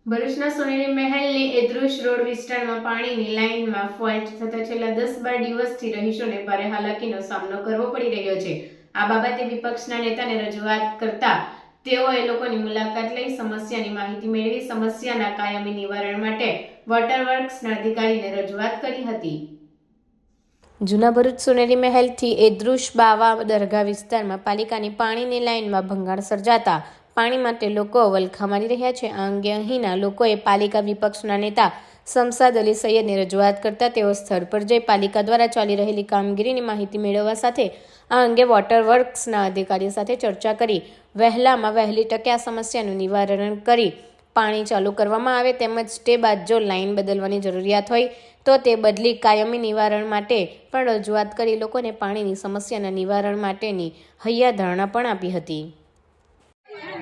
ભરૂચના સોનેરી મહેલની એદૃશ રોડ વિસ્તારમાં પાણીની લાઇનમાં ફોલ્ટ થતા છેલ્લા 10-12 દિવસથી રહીશોને ભારે હાલાકીનો સામનો કરવો પડી રહ્યો છે। આ બાબતે વિપક્ષના નેતાને રજૂઆત કરતા તેઓએ લોકોની મુલાકાત લઈ સમસ્યાની માહિતી મેળવી સમસ્યાના કાયમી નિવારણ માટે વોટરવર્ક્સના અધિકારીને રજૂઆત કરી હતી। જૂના ભરૂચ સોનેરી મહેલથી એદૃશ બાવા દરગાહ વિસ્તારમાં પાલિકાની પાણીની લાઇનમાં ભંગાણ સર્જાતા પાણી માટે લોકો વલખા મારી રહ્યા છે। આ અંગે અહીંના લોકોએ પાલિકા વિપક્ષના નેતા શમશાદ અલી સૈયદને રજૂઆત કરતા તેઓ સ્થળ પર જઈ પાલિકા દ્વારા ચાલી રહેલી કામગીરીની માહિતી મેળવવા સાથે આ અંગે વોટરવર્ક્સના અધિકારીઓ સાથે ચર્ચા કરી વહેલામાં વહેલી તકે આ સમસ્યાનું નિવારણ કરી પાણી ચાલુ કરવામાં આવે તેમજ તે બાદ જો લાઇન બદલવાની જરૂરિયાત હોય તો તે બદલી કાયમી નિવારણ માટે પણ રજૂઆત કરી લોકોને પાણીની સમસ્યાના નિવારણ માટેની હૈયાધારણા પણ આપી હતી।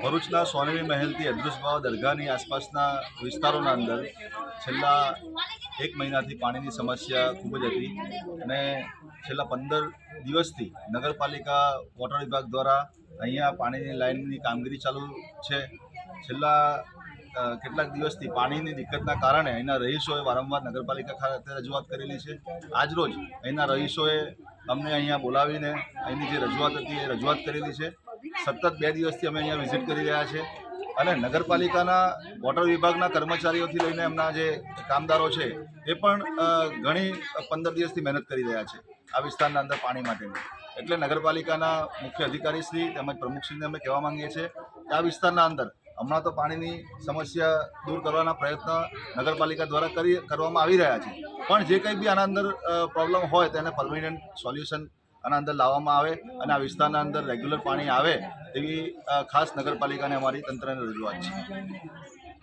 ભરૂચના સોનેરી મહેલથી એદૃશ બાવા દરગાહની આસપાસના વિસ્તારોના અંદર છેલ્લા 1 મહિનાથી પાણીની સમસ્યા ખૂબ જ હતી અને છેલ્લા 15 દિવસથી નગરપાલિકા વોટર વિભાગ દ્વારા અહીંયા પાણીની લાઇનની કામગીરી ચાલુ છે। છેલ્લા કેટલાક દિવસથી પાણીની દિક્કતના કારણે અહીંના રહીશોએ વારંવાર નગરપાલિકા ખાતે રજૂઆત કરેલી છે। આજરોજ અહીંના રહીશોએ અમને અહીંયા બોલાવીને અહીંની જે રજૂઆત હતી એ રજૂઆત કરેલી છે। સતત 2 દિવસથી અમે અહીંયા વિઝિટ કરી રહ્યા છે અને નગરપાલિકાના વોટર વિભાગના કર્મચારીઓથી લઈને એમના જે કામદારો છે એ પણ ઘણી 15 દિવસથી મહેનત કરી રહ્યા છે આ વિસ્તારના અંદર પાણી માટેની। એટલે નગરપાલિકાના મુખ્ય અધિકારીશ્રી તેમજ પ્રમુખશ્રીને અમે કહેવા માંગીએ છીએ કે આ વિસ્તારના અંદર હમણાં તો પાણીની સમસ્યા દૂર કરવાના પ્રયત્ન નગરપાલિકા દ્વારા કરવામાં આવી રહ્યા છે, પણ જે કંઈ બી આના અંદર પ્રોબ્લેમ હોય તેને પરમિનન્ટ સોલ્યુશન આના અંદર લાવવામાં આવે અને આ વિસ્તારના અંદર રેગ્યુલર પાણી આવે એવી ખાસ નગરપાલિકાને અમારી તંત્રને રજૂઆત છે।